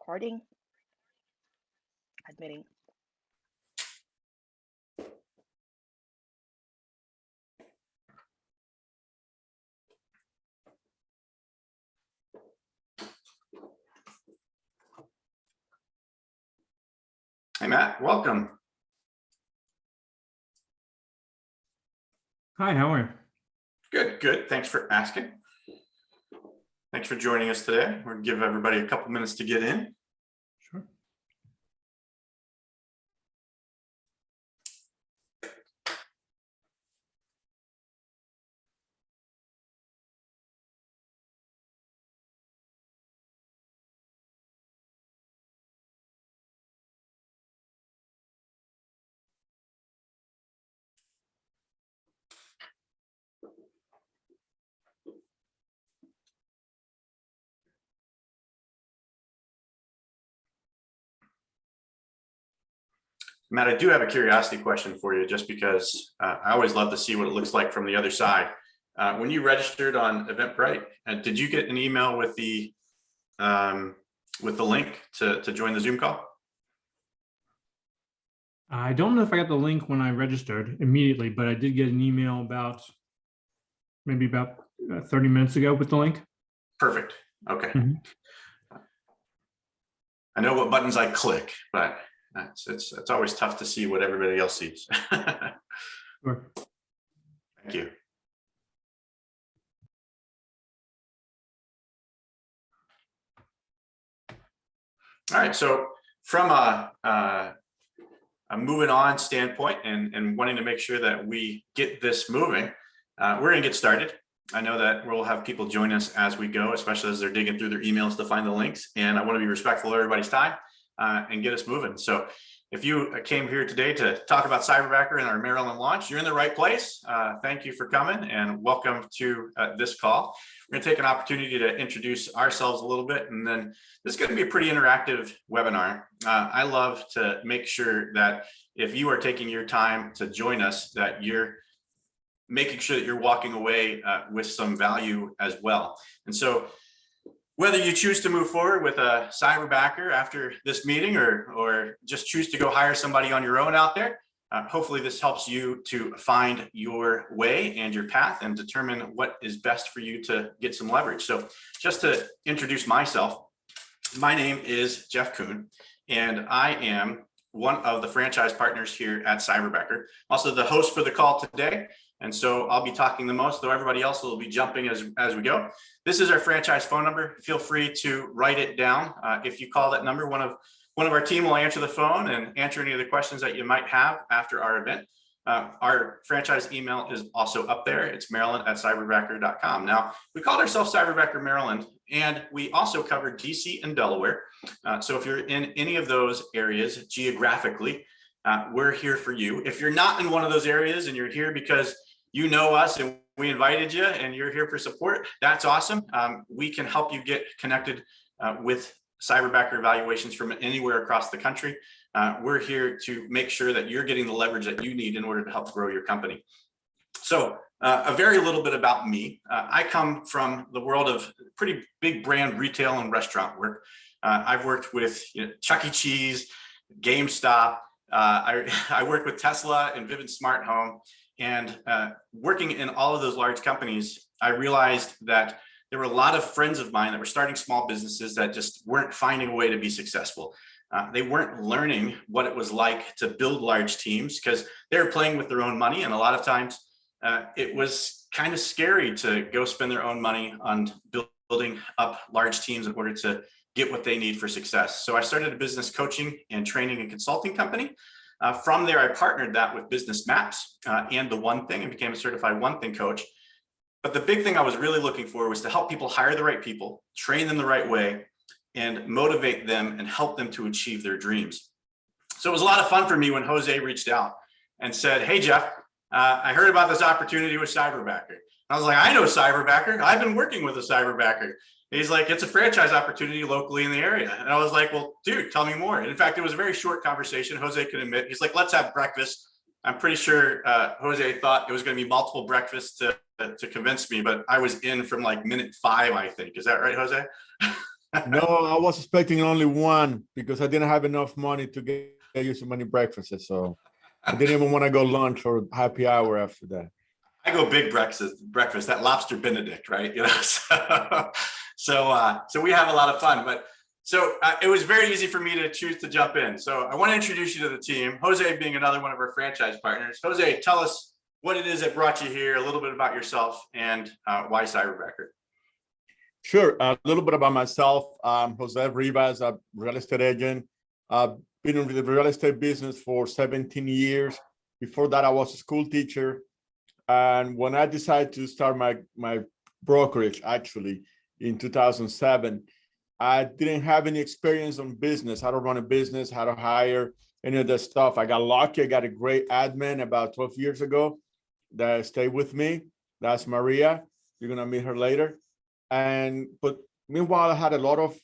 recording. Admitting. Hey, Matt, welcome. Hi, how are you? Good, good. Thanks for asking. Thanks for joining us today. We'll give everybody a couple minutes to get in. Sure. Matt, I do have a curiosity question for you, just because I always love to see what it looks like from the other side. When you registered on Eventbrite, did you get an email with the link to join the Zoom call? I don't know if I got the link when I registered immediately, but I did get an email maybe about 30 minutes ago with the link. Perfect. Okay. Mhm. I know what buttons I click, but it's always tough to see what everybody else sees. Sure. Thank you. All right, so from a moving on standpoint and wanting to make sure that we get this moving, we're gonna get started. I know that we'll have people join us as we go, especially as they're digging through their emails to find the links, and I want to be respectful of everybody's time and get us moving. So if you came here today to talk about Cyberbacker and our Maryland launch, you're in the right place. Thank you for coming and welcome to this call. We're going to take an opportunity to introduce ourselves a little bit, and then this is going to be a pretty interactive webinar. I love to make sure that if you are taking your time to join us, that you're making sure that you're walking away with some value as well. And so whether you choose to move forward with a Cyberbacker after this meeting or just choose to go hire somebody on your own out there, hopefully this helps you to find your way and your path and determine what is best for you to get some leverage. So just to introduce myself, my name is Jeff Kuhn, and I am one of the franchise partners here at Cyberbacker, also the host for the call today. And so I'll be talking the most, though everybody else will be jumping as we go. This is our franchise phone number. Feel free to write it down. If you call that number, one of our team will answer the phone and answer any of the questions that you might have after our event. Our franchise email is also up there. It's maryland@cyberbacker.com. Now, we called ourselves Cyberbacker Maryland, and we also cover DC and Delaware. So if you're in any of those areas geographically, we're here for you. If you're not in one of those areas and you're here because you know us and we invited you and you're here for support, that's awesome. We can help you get connected with Cyberbacker evaluations from anywhere across the country. We're here to make sure that you're getting the leverage that you need in order to help grow your company. So a very little bit about me. I come from the world of pretty big brand retail and restaurant work. I've worked with Chuck E. Cheese, GameStop. I worked with Tesla and Vivint Smart Home, and working in all of those large companies, I realized that there were a lot of friends of mine that were starting small businesses that just weren't finding a way to be successful. They weren't learning what it was like to build large teams because they were playing with their own money. And a lot of times it was kind of scary to go spend their own money on building up large teams in order to get what they need for success. So I started a business coaching and training and consulting company. From there, I partnered that with Business Maps and The One Thing and became a certified One Thing coach. But the big thing I was really looking for was to help people hire the right people, train them the right way, and motivate them and help them to achieve their dreams. So it was a lot of fun for me when Jose reached out and said, "Hey, Jeff, I heard about this opportunity with Cyberbacker." I was like, "I know Cyberbacker. I've been working with a Cyberbacker." He's like, "It's a franchise opportunity locally in the area." And I was like, "Well, dude, tell me more." And in fact, it was a very short conversation. Jose could admit, he's like, "Let's have breakfast." I'm pretty sure Jose thought it was going to be multiple breakfasts to convince me, but I was in from like minute 5, I think. Is that right, Jose? No, I was expecting only one because I didn't have enough money to get you so many breakfasts. So I didn't even want to go lunch or happy hour after that. I go big breakfast, that lobster Benedict, right? You know, so we have a lot of fun, but so it was very easy for me to choose to jump in. So I want to introduce you to the team, Jose being another one of our franchise partners. Jose, tell us what it is that brought you here, a little bit about yourself, and why Cyberbacker. Sure. A little bit about myself. Jose Rivas, a real estate agent. I've been in the real estate business for 17 years. Before that, I was a school teacher. And when I decided to start my brokerage, actually, in 2007, I didn't have any experience on business, how to run a business, how to hire, any of that stuff. I got lucky. I got a great admin about 12 years ago that stayed with me. That's Maria. You're going to meet her later. But meanwhile, I had a lot of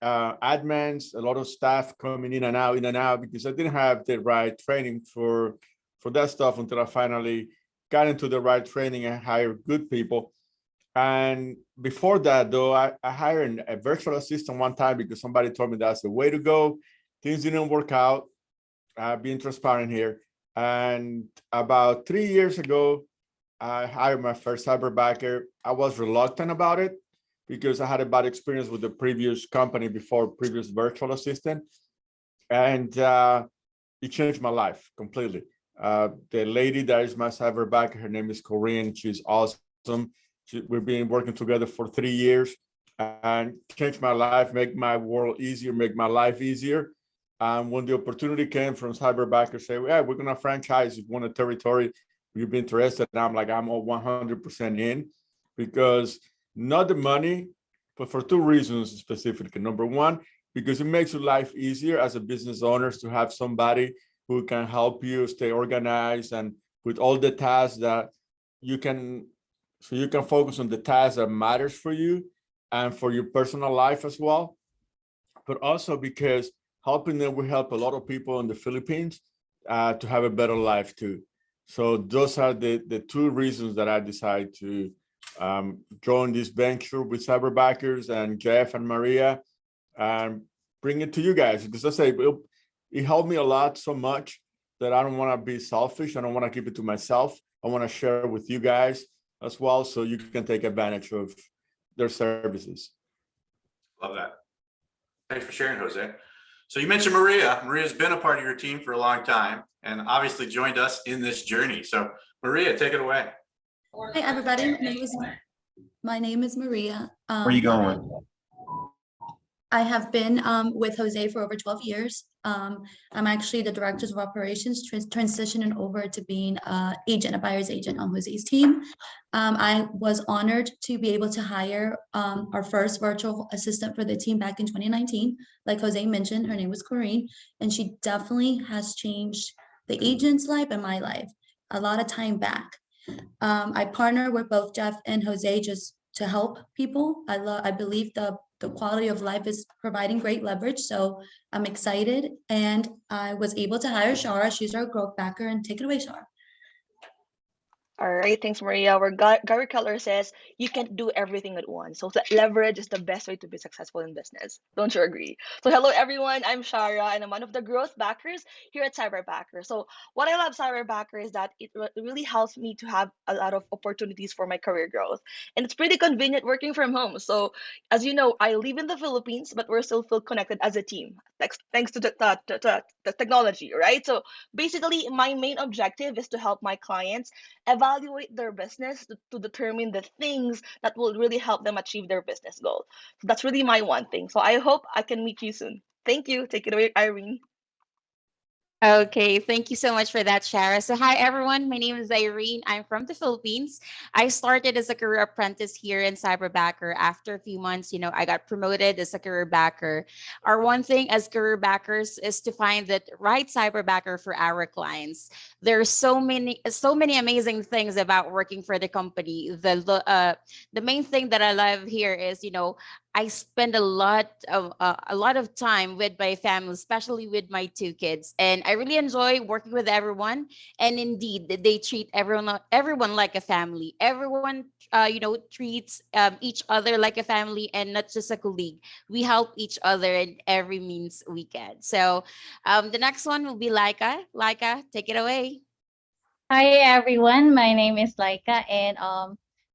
admins, a lot of staff coming in and out, because I didn't have the right training for that stuff until I finally got into the right training and hired good people. And before that, though, I hired a virtual assistant one time because somebody told me that's the way to go. Things didn't work out. Being transparent here. And about 3 years ago, I hired my first cyberbacker. I was reluctant about it because I had a bad experience with the previous company before, previous virtual assistant. And it changed my life completely. The lady that is my cyberbacker, her name is 𝗙𝗲𝗃. She's awesome. We've been working together for 3 years and changed my life, make my world easier, make my life easier. And when the opportunity came from Cyberbacker, say, yeah, we're going to franchise, you want a territory, you'd be interested. And I'm like, I'm all 100% in, because not the money, but for two reasons specifically. Number one, because it makes your life easier as a business owner to have somebody who can help you stay organized and with all the tasks that you can, so you can focus on the tasks that matters for you and for your personal life as well. But also because helping them will help a lot of people in the Philippines to have a better life too. So those are the two reasons that I decided to join this venture with Cyberbackers and Jeff and Maria and bring it to you guys. Because I say it helped me a lot, so much that I don't want to be selfish. I don't want to keep it to myself. I want to share with you guys as well, so you can take advantage of their services. Love that. Thanks for sharing, Jose. So you mentioned Maria. Maria's been a part of your team for a long time and obviously joined us in this journey. So Maria, take it away. Hi, everybody. My name is Maria. Where are you going? I have been with Jose for over 12 years. I'm actually the director of operations, transitioning over to being a buyer's agent on Jose's team. I was honored to be able to hire our first virtual assistant for the team back in 2019. Like Jose mentioned, her name was 𝗙𝗲𝗃, and she definitely has changed the agent's life and my life a lot of time back. I partner with both Jeff and Jose just to help people. I believe the quality of life is providing great leverage. So I'm excited, and I was able to hire 𝗙𝗲. She's our growth backer, and take it away, 𝗙𝗲. All right, thanks, Maria. Where Gary Keller says you can't do everything at once. So leverage is the best way to be successful in business. Don't you agree? So hello, everyone. I'm 𝗙𝗲, and I'm one of the growth backers here at Cyberbacker. So what I love Cyberbacker is that it really helps me to have a lot of opportunities for my career growth. And it's pretty convenient working from home. So as you know, I live in the Philippines, but we're still connected as a team, thanks to the technology, right? So basically, my main objective is to help my clients evaluate their business to determine the things that will really help them achieve their business goal. So that's really my one thing. So I hope I can meet you soon. Thank you. Take it away, Irene. Okay, thank you so much for that, 𝗙𝗲. So hi, everyone. My name is Irene. I'm from the Philippines. I started as a career apprentice here in Cyberbacker. After a few months, I got promoted as a career backer. Our one thing as career backers is to find the right cyberbacker for our clients. There's so many amazing things about working for the company. The main thing that I love here is, I spend a lot of time with my family, especially with my two kids, and I really enjoy working with everyone. And indeed, they treat everyone like a family. Everyone, treats each other like a family and not just a colleague. We help each other in every means we can. So, the next one will be Laika. Laika, take it away. Hi everyone, my name is Laika and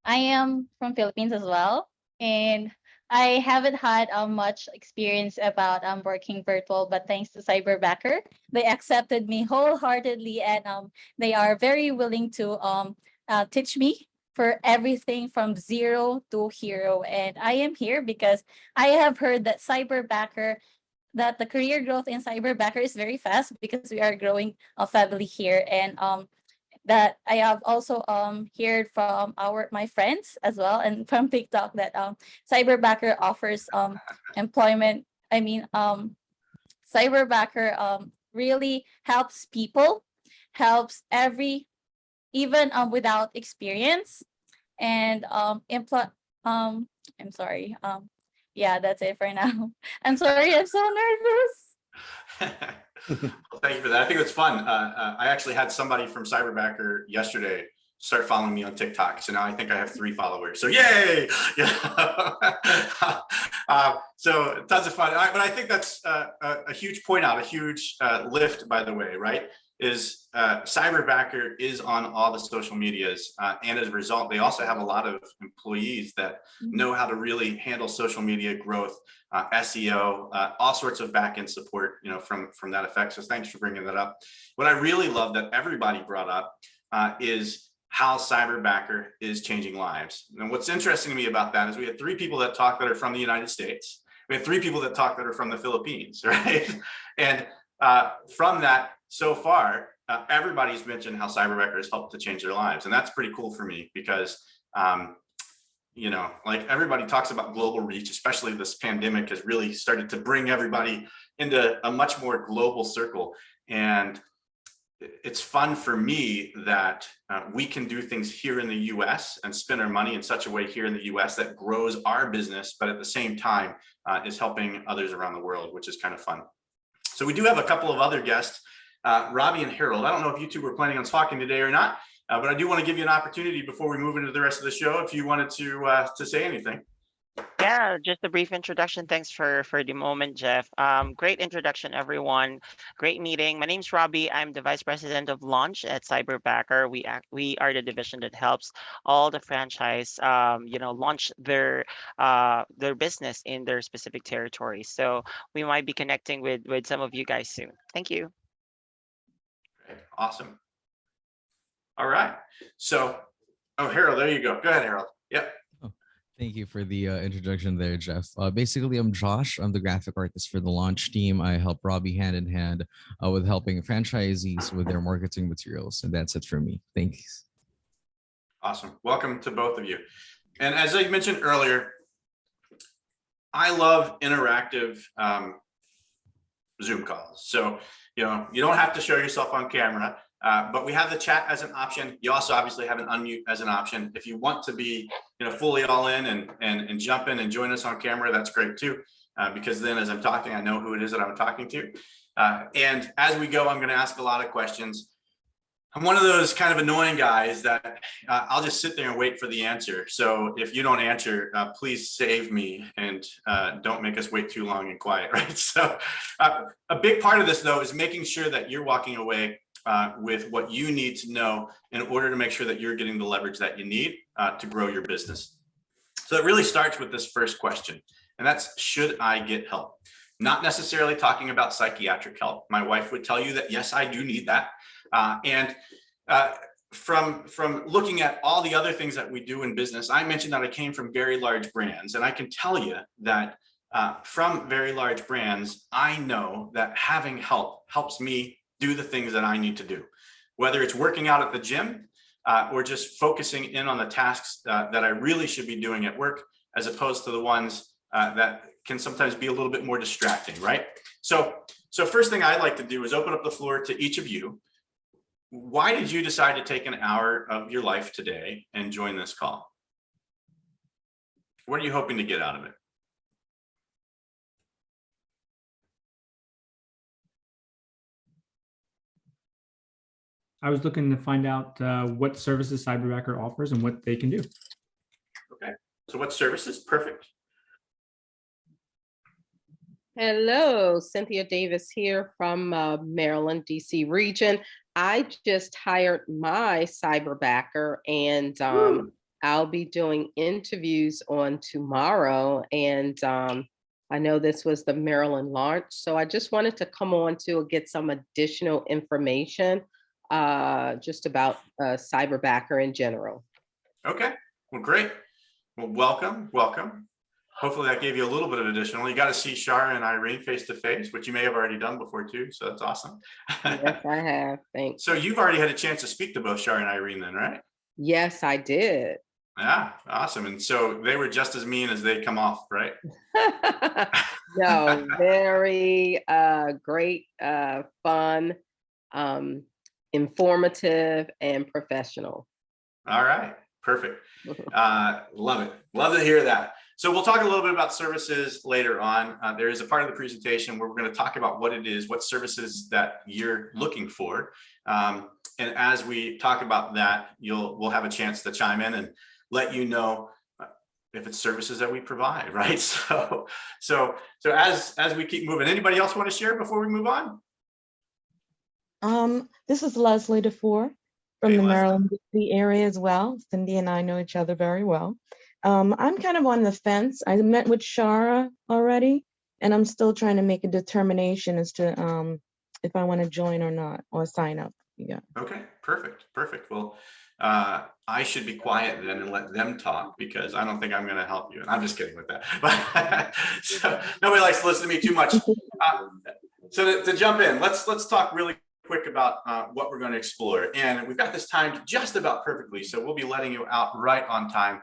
I am from Philippines as well. And I haven't had much experience about working virtual, but thanks to Cyberbacker, they accepted me wholeheartedly and they are very willing to teach me for everything from zero to hero. And I am here because I have heard that that the career growth in Cyberbacker is very fast because we are growing a family here. And that I have also heard from my friends as well and from TikTok that Cyberbacker offers employment. I mean, Cyberbacker really helps people, helps even without experience, and I'm sorry. Yeah, that's it for now. I'm sorry, I'm so nervous. Well, thank you for that. I think it's fun. I actually had somebody from Cyberbacker yesterday start following me on TikTok. So now I think I have 3 followers. So yay! Yeah. So tons of fun. But I think that's a huge point out, a huge lift, by the way, right? Is Cyberbacker is on all the social medias. And as a result, they also have a lot of employees that know how to really handle social media growth, SEO, all sorts of back-end support, from that effect. So thanks for bringing that up. What I really love that everybody brought up is how Cyberbacker is changing lives. And what's interesting to me about that is we had 3 people that talk that are from the United States. We had 3 people that talk that are from the Philippines, right? And from that, so far, everybody's mentioned how Cyberbacker has helped to change their lives. And that's pretty cool for me because, like everybody talks about global reach, especially this pandemic has really started to bring everybody into a much more global circle. And it's fun for me that we can do things here in the US and spend our money in such a way here in the US that grows our business, but at the same time is helping others around the world, which is kind of fun. So we do have a couple of other guests, Robbie and Harold. I don't know if you two were planning on talking today or not, but I do want to give you an opportunity before we move into the rest of the show, if you wanted to say anything. Yeah, just a brief introduction. Thanks for the moment, Jeff. Great introduction, everyone. Great meeting. My name's Robbie. I'm the Vice President of Launch at Cyberbacker. We are the division that helps all the franchise, launch their business in their specific territory. So we might be connecting with some of you guys soon. Thank you. Great. Awesome. All right. So, Harold, there you go. Go ahead, Harold. Yep. Thank you for the introduction there, Jeff. Basically, I'm Josh. I'm the graphic artist for the launch team. I help Robbie hand in hand with helping franchisees with their marketing materials. And that's it for me. Thanks. Awesome. Welcome to both of you. And as I mentioned earlier, I love interactive Zoom calls. So, you don't have to show yourself on camera. But we have the chat as an option. You also obviously have an unmute as an option. If you want to be, fully all in and jump in and join us on camera, that's great too. Because then as I'm talking, I know who it is that I'm talking to. And as we go, I'm going to ask a lot of questions. I'm one of those kind of annoying guys that I'll just sit there and wait for the answer. So if you don't answer, please save me and don't make us wait too long and quiet, right? So a big part of this though is making sure that you're walking away with what you need to know in order to make sure that you're getting the leverage that you need to grow your business. So it really starts with this first question, and that's, should I get help? Not necessarily talking about psychiatric help. My wife would tell you that, yes, I do need that. From looking at all the other things that we do in business, I mentioned that I came from very large brands, and I can tell you that from very large brands, I know that having help helps me do the things that I need to do, whether it's working out at the gym or just focusing in on the tasks that I really should be doing at work, as opposed to the ones that can sometimes be a little bit more distracting, right? So first thing I'd like to do is open up the floor to each of you. Why did you decide to take an hour of your life today and join this call? What are you hoping to get out of it? I was looking to find out what services Cyberbacker offers and what they can do. Okay, so what services? Perfect. Hello, Cynthia Davis here from Maryland, DC region. I just hired my Cyberbacker, and I'll be doing interviews on tomorrow. And I know this was the Maryland launch, so I just wanted to come on to get some additional information just about Cyberbacker in general. Okay, well, great. Well, welcome, welcome. Hopefully that gave you a little bit of additional. You got to see Shara and Irene face to face, which you may have already done before too. So that's awesome. Yes, I have. Thanks. So you've already had a chance to speak to both Shara and Irene then, right? Yes, I did. Yeah, awesome. And so they were just as mean as they come off, right? No, very great, fun, informative, and professional. All right, perfect. Love it. Love to hear that. So we'll talk a little bit about services later on. There is a part of the presentation where we're going to talk about what it is, what services that you're looking for. And as we talk about that, we'll have a chance to chime in and let you know if it's services that we provide, right? So as we keep moving, anybody else want to share before we move on? This is Leslie DeFore from the Maryland DC area as well. Cindy and I know each other very well. I'm kind of on the fence. I met with Shara already, and I'm still trying to make a determination as to if I want to join or not, or sign up. Yeah. Okay, perfect, perfect. Well, I should be quiet then and let them talk, because I don't think I'm going to help you. And I'm just kidding with that. But so nobody likes to listen to me too much. So to jump in, let's talk really quick about what we're going to explore. And we've got this timed just about perfectly, so we'll be letting you out right on time.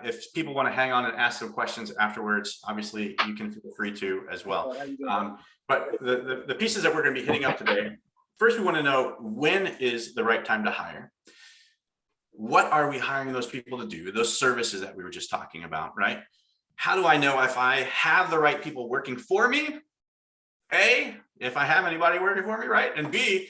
If people want to hang on and ask some questions afterwards, obviously you can feel free to as well. But the pieces that we're going to be hitting up today, first we want to know, when is the right time to hire? What are we hiring those people to do? Those services that we were just talking about, right? How do I know if I have the right people working for me? A, if I have anybody working for me, right? And B,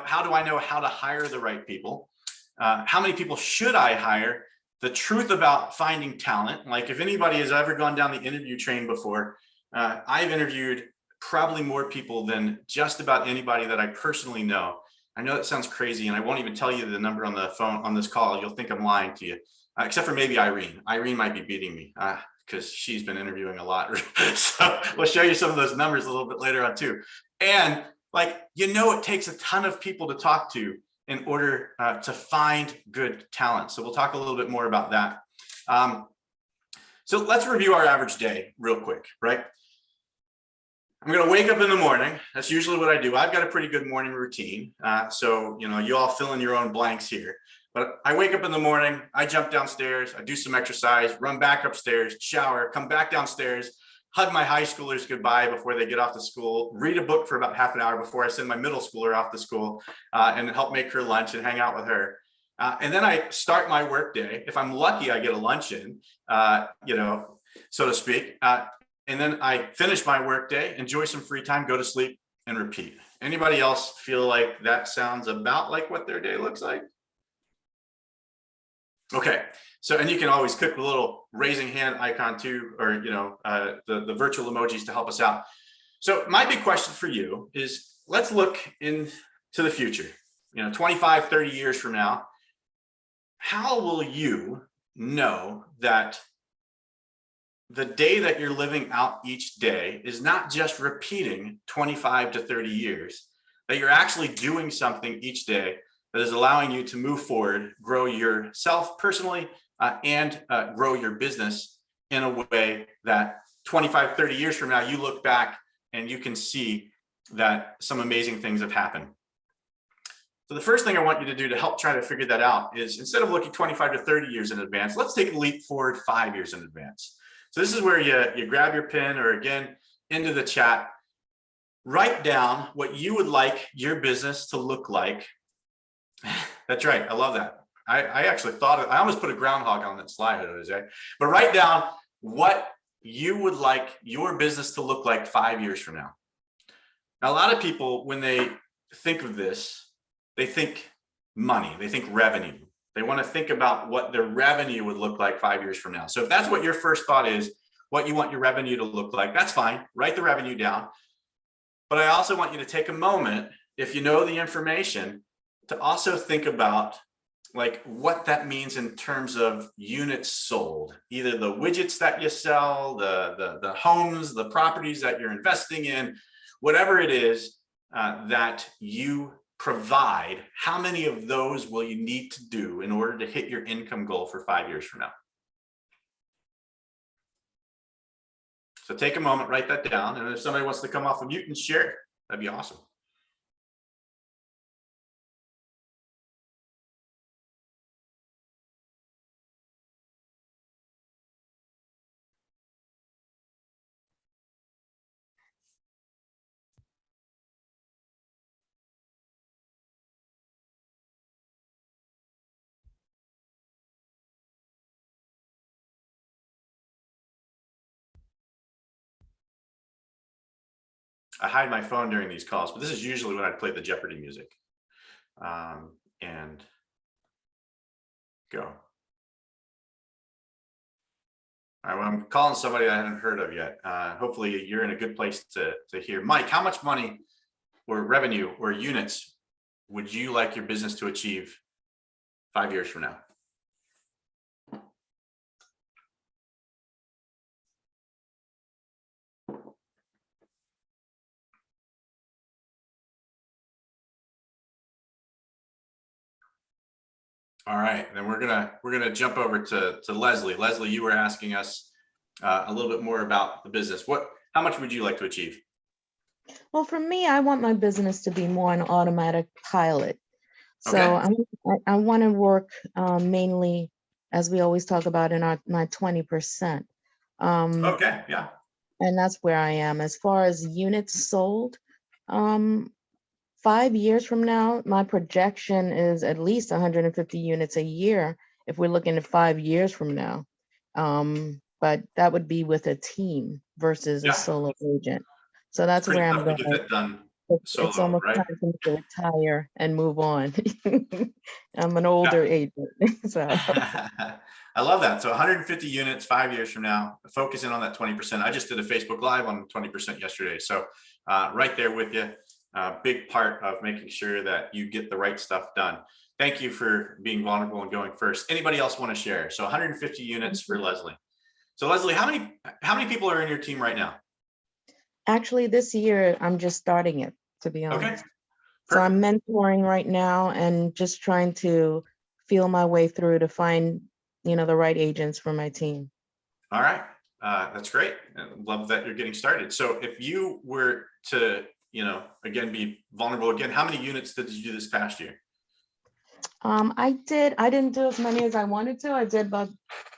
how do I know how to hire the right people? How many people should I hire? The truth about finding talent, like if anybody has ever gone down the interview train before, I've interviewed probably more people than just about anybody that I personally know. I know that sounds crazy, and I won't even tell you the number on the phone on this call. You'll think I'm lying to you, except for maybe Irene. Irene might be beating me because she's been interviewing a lot. So we'll show you some of those numbers a little bit later on too. And it takes a ton of people to talk to in order to find good talent. So we'll talk a little bit more about that. So let's review our average day real quick, right? I'm going to wake up in the morning. That's usually what I do. I've got a pretty good morning routine. So, you all fill in your own blanks here. But I wake up in the morning, I jump downstairs, I do some exercise, run back upstairs, shower, come back downstairs, hug my high schoolers goodbye before they get off to school, read a book for about half an hour before I send my middle schooler off to school, and help make her lunch and hang out with her. And then I start my work day. If I'm lucky, I get a lunch in, so to speak. And then I finish my work day, enjoy some free time, go to sleep, and repeat. Anybody else feel like that sounds about like what their day looks like? Okay, so, and you can always click the little raising hand icon too, or, the virtual emojis to help us out. So my big question for you is, let's look into the future, 25, 30 years from now. How will you know that the day that you're living out each day is not just repeating 25 to 30 years, that you're actually doing something each day that is allowing you to move forward, grow yourself personally, and grow your business in a way that 25, 30 years from now, you look back and you can see that some amazing things have happened. So the first thing I want you to do to help try to figure that out is, instead of looking 25 to 30 years in advance, let's take a leap forward 5 years in advance. So this is where you grab your pen, or again, into the chat, write down what you would like your business to look like. That's right. I love that. I actually I almost put a groundhog on that slide, Jose. But write down what you would like your business to look like 5 years from now. Now, a lot of people, when they think of this, they think money. They think revenue. They want to think about what their revenue would look like 5 years from now. So if that's what your first thought is, what you want your revenue to look like, that's fine. Write the revenue down. But I also want you to take a moment, if you know the information, to also think about like what that means in terms of units sold, either the widgets that you sell, the homes, the properties that you're investing in, whatever it is that you provide, how many of those will you need to do in order to hit your income goal for 5 years from now? So take a moment, write that down. And if somebody wants to come off of mute and share it, that'd be awesome. I hide my phone during these calls, but this is usually when I play the Jeopardy music. And go. All right, well, I'm calling somebody I haven't heard of yet. Hopefully you're in a good place to hear. Mike, how much money or revenue or units would you like your business to achieve 5 years from now? All right, then we're gonna jump over to Leslie. Leslie, you were asking us a little bit more about the business. How much would you like to achieve? Well, for me, I want my business to be more an automatic pilot. So Okay. I want to work mainly, as we always talk about, in my 20%. Okay, yeah. And that's where I am. As far as units sold, 5 years from now, my projection is at least 150 units a year if we're looking at 5 years from now. But that would be with a team versus a solo agent. So that's where I'm going. Get that done solo, it's almost right? time for me to retire and move on. I'm an older agent. So I love that. So 150 units 5 years from now, focusing on that 20%. I just did a Facebook Live on 20% yesterday. So right there with you. Big part of making sure that you get the right stuff done. Thank you for being vulnerable and going first. Anybody else want to share? So 150 units for Leslie. So Leslie, how many people are in your team right now? actually, this year, I'm just starting it, to be honest. Okay. So I'm mentoring right now and just trying to feel my way through to find, the right agents for my team. All right. That's great. I love that you're getting started. So if you were to, again, be vulnerable again, how many units did you do this past year? I didn't do as many as I wanted to. I did about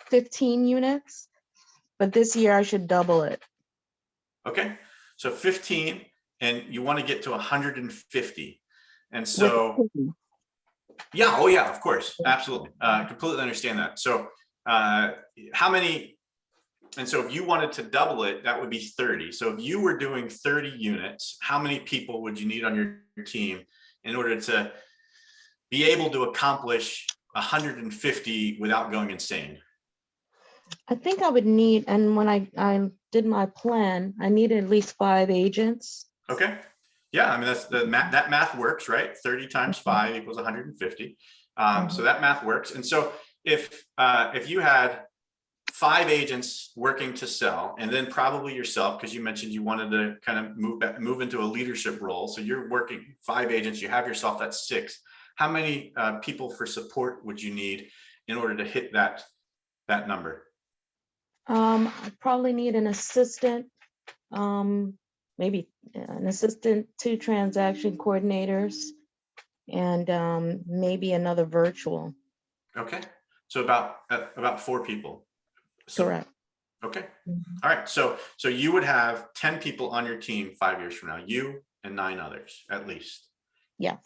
15 units, but this year I should double it. Okay. So 15, and you want to get to 150. And so, yeah, oh yeah, of course. Absolutely. Completely understand that. So how many, and so if you wanted to double it, that would be 30. So if you were doing 30 units, how many people would you need on your team in order to be able to accomplish 150 without going insane? I think I would need, and when I did my plan, I needed at least 5 agents. Okay. Yeah, I mean, that's that math works, right? 30 times 5 equals 150. So that math works. And so if you had 5 agents working to sell, and then probably yourself, because you mentioned you wanted to kind of move into a leadership role. So you're working 5 agents, you have yourself at 6. How many people for support would you need in order to hit that number? I probably need an assistant, maybe an assistant, 2 transaction coordinators, and maybe another virtual. Okay, so about 4 people. Correct. Okay. All right. So you would have 10 people on your team 5 years from now, you and 9 others at least. Yes.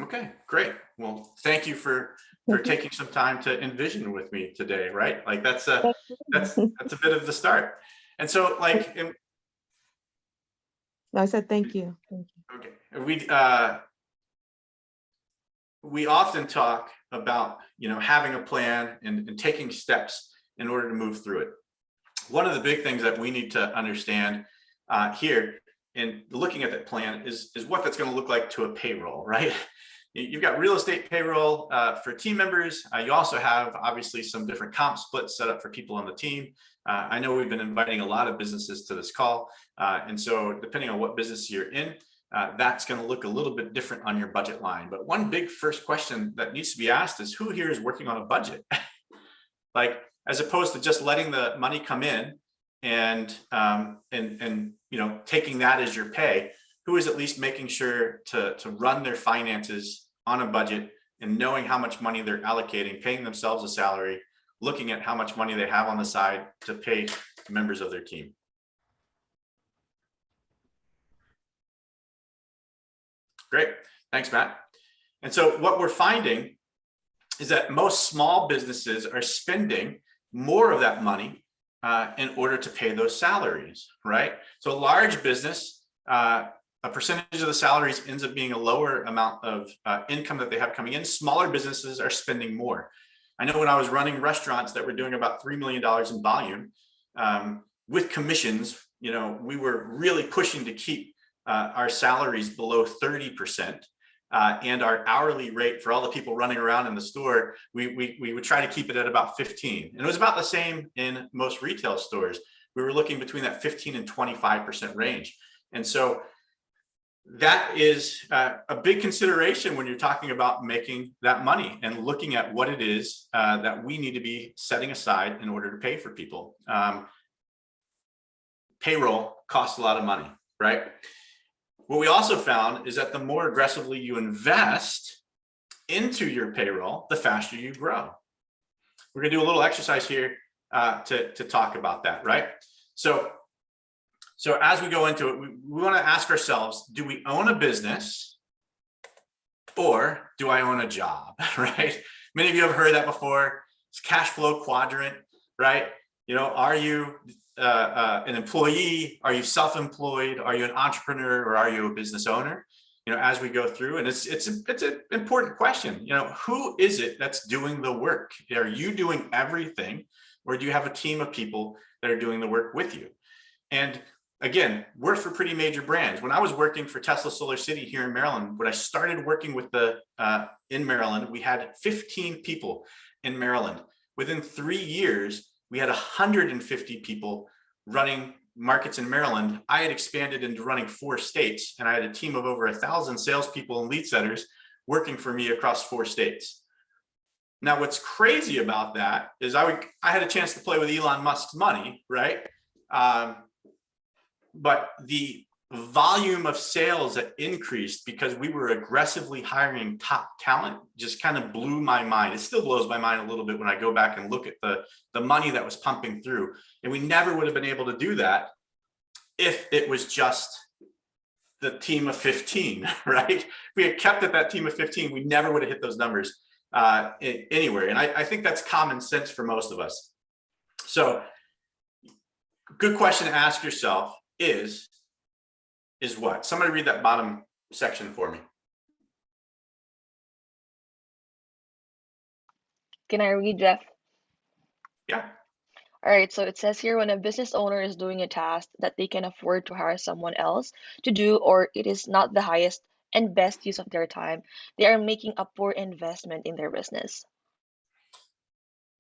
Okay, great. Well, thank you for taking some time to envision with me today, right? Like that's a bit of the start. And so like I said thank you. Okay. we often talk about, having a plan and taking steps in order to move through it. One of the big things that we need to understand here in looking at that plan is what that's going to look like to a payroll, right? You've got real estate payroll for team members. You also have obviously some different comp splits set up for people on the team. I know we've been inviting a lot of businesses to this call. And so depending on what business you're in, that's going to look a little bit different on your budget line. But one big first question that needs to be asked is, who here is working on a budget? Like, as opposed to just letting the money come in and taking that as your pay, who is at least making sure to run their finances on a budget and knowing how much money they're allocating, paying themselves a salary, looking at how much money they have on the side to pay members of their team. Great, thanks, Matt. And so what we're finding is that most small businesses are spending more of that money in order to pay those salaries, right? So a large business, a percentage of the salaries ends up being a lower amount of income that they have coming in. Smaller businesses are spending more. I know when I was running restaurants that were doing about $3 million in volume with commissions, we were really pushing to keep our salaries below 30%. And our hourly rate for all the people running around in the store, we would try to keep it at about 15. And it was about the same in most retail stores. We were looking between that 15 and 25% range. And so that is a big consideration when you're talking about making that money and looking at what it is that we need to be setting aside in order to pay for people. Payroll costs a lot of money, right? What we also found is that the more aggressively you invest into your payroll, the faster you grow. We're gonna do a little exercise here to talk about that, right? So as we go into it, we wanna ask ourselves, do we own a business or do I own a job, right? Many of you have heard that before. It's cash flow quadrant, right? Are you an employee? Are you self-employed? Are you an entrepreneur, or are you a business owner? As we go through, and it's an important question. Who is it that's doing the work? Are you doing everything, or do you have a team of people that are doing the work with you? And again, worked for pretty major brands. When I was working for Tesla Solar City here in Maryland, when I started working with in Maryland, we had 15 people in Maryland. Within 3 years, we had 150 people running markets in Maryland. I had expanded into running 4 states, and I had a team of over 1,000 salespeople and lead setters working for me across 4 states. Now, what's crazy about that is I had a chance to play with Elon Musk's money, right? But the volume of sales that increased because we were aggressively hiring top talent just kind of blew my mind. It still blows my mind a little bit when I go back and look at the money that was pumping through. And we never would have been able to do that if it was just the team of 15, right? If we had kept at that team of 15, we never would have hit those numbers anywhere. And I think that's common sense for most of us. So good question to ask yourself is what? Somebody read that bottom section for me. Can I read, Jeff? Yeah. All right, so it says here, when a business owner is doing a task that they can afford to hire someone else to do, or it is not the highest and best use of their time, they are making a poor investment in their business.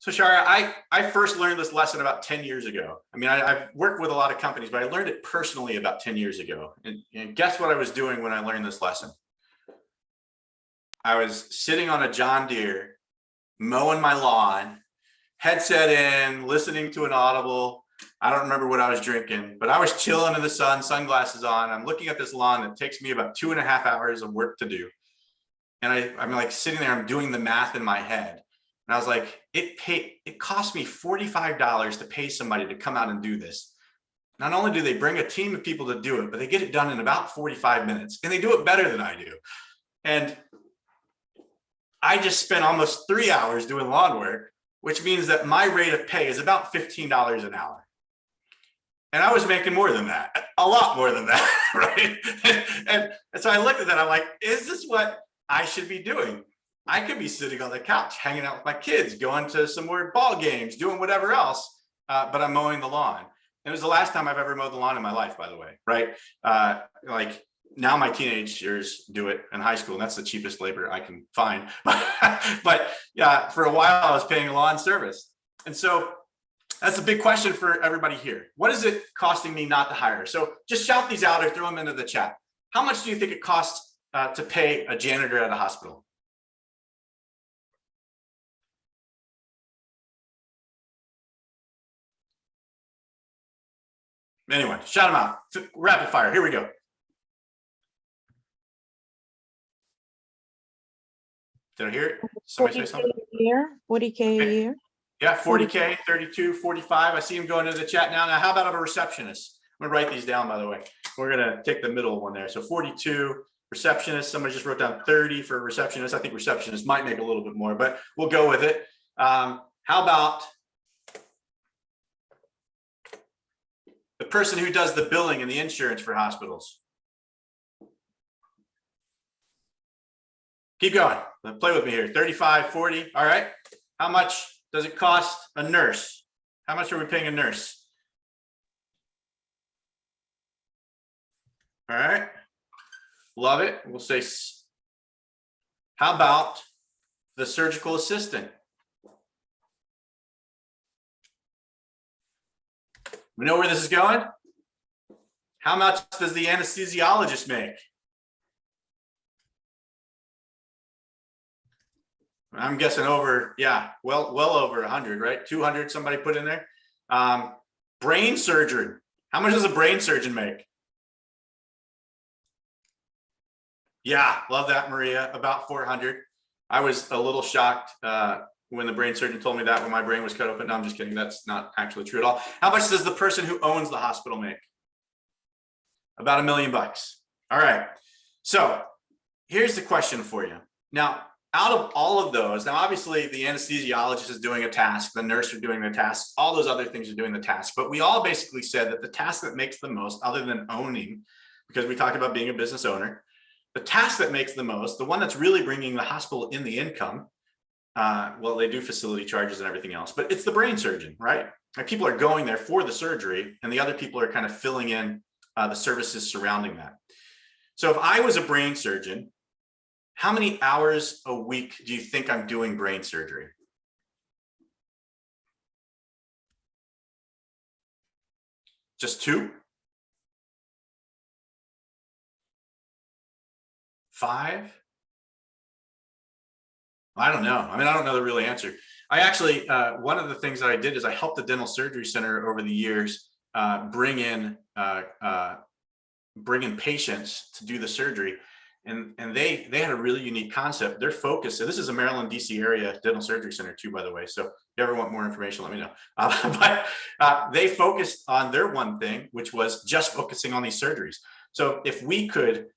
So Shara, I first learned this lesson about 10 years ago. I mean, I've worked with a lot of companies, but I learned it personally about 10 years ago. And guess what I was doing when I learned this lesson? I was sitting on a John Deere, mowing my lawn, headset in, listening to an Audible. I don't remember what I was drinking, but I was chilling in the sun, sunglasses on. I'm looking at this lawn that takes me about 2.5 hours of work to do. And I'm like sitting there, I'm doing the math in my head. And I was like, it cost me $45 to pay somebody to come out and do this. Not only do they bring a team of people to do it, but they get it done in about 45 minutes, and they do it better than I do. And I just spent almost 3 hours doing lawn work, which means that my rate of pay is about $15 an hour. And I was making more than that, a lot more than that, right? And so I looked at that, I'm like, is this what I should be doing? I could be sitting on the couch, hanging out with my kids, going to some more ball games, doing whatever else, but I'm mowing the lawn. It was the last time I've ever mowed the lawn in my life, by the way, right? Like now my teenagers do it in high school, and that's the cheapest labor I can find. But yeah, for a while I was paying lawn service. And so that's a big question for everybody here. What is it costing me not to hire? So just shout these out or throw them into the chat. How much do you think it costs to pay a janitor at a hospital? Anyway, shout them out. Rapid fire. Here we go. Did I hear it? Somebody say something? 40K a year. Yeah, 40K, 32, 45. I see him going into the chat now. Now, how about a receptionist? I'm going to write these down, by the way. We're going to take the middle one there. So 42, receptionist. Somebody just wrote down 30 for receptionist. I think receptionist might make a little bit more, but we'll go with it. How about the person who does the billing and the insurance for hospitals? Keep going. Play with me here. 35, 40. All right. How much does it cost a nurse? How much are we paying a nurse? All right. Love it. We'll say, how about the surgical assistant? We know where this is going. How much does the anesthesiologist make? I'm guessing over, yeah, well over 100, right? 200, somebody put in there. Brain surgeon. How much does a brain surgeon make? Yeah, love that, Maria. About 400. I was a little shocked when the brain surgeon told me that when my brain was cut open. No, I'm just kidding. That's not actually true at all. How much does the person who owns the hospital make? About $1 million. All right. So here's the question for you. Now, out of all of those, now obviously the anesthesiologist is doing a task, the nurse are doing the task, all those other things are doing the task, but we all basically said that the task that makes the most, other than owning, because we talked about being a business owner, the task that makes the most, the one that's really bringing the hospital in the income, well, they do facility charges and everything else, but it's the brain surgeon, right? Like people are going there for the surgery and the other people are kind of filling in the services surrounding that. So if I was a brain surgeon, how many hours a week do you think I'm doing brain surgery? Just 2? 5? I don't know. I mean, I don't know the real answer. I actually, one of the things that I did is I helped the dental surgery center over the years bring in patients to do the surgery. And they had a really unique concept. Their focus, so this is a Maryland, DC area dental surgery center too, by the way. So if you ever want more information, let me know. But they focused on their one thing, which was just focusing on these surgeries. So if we could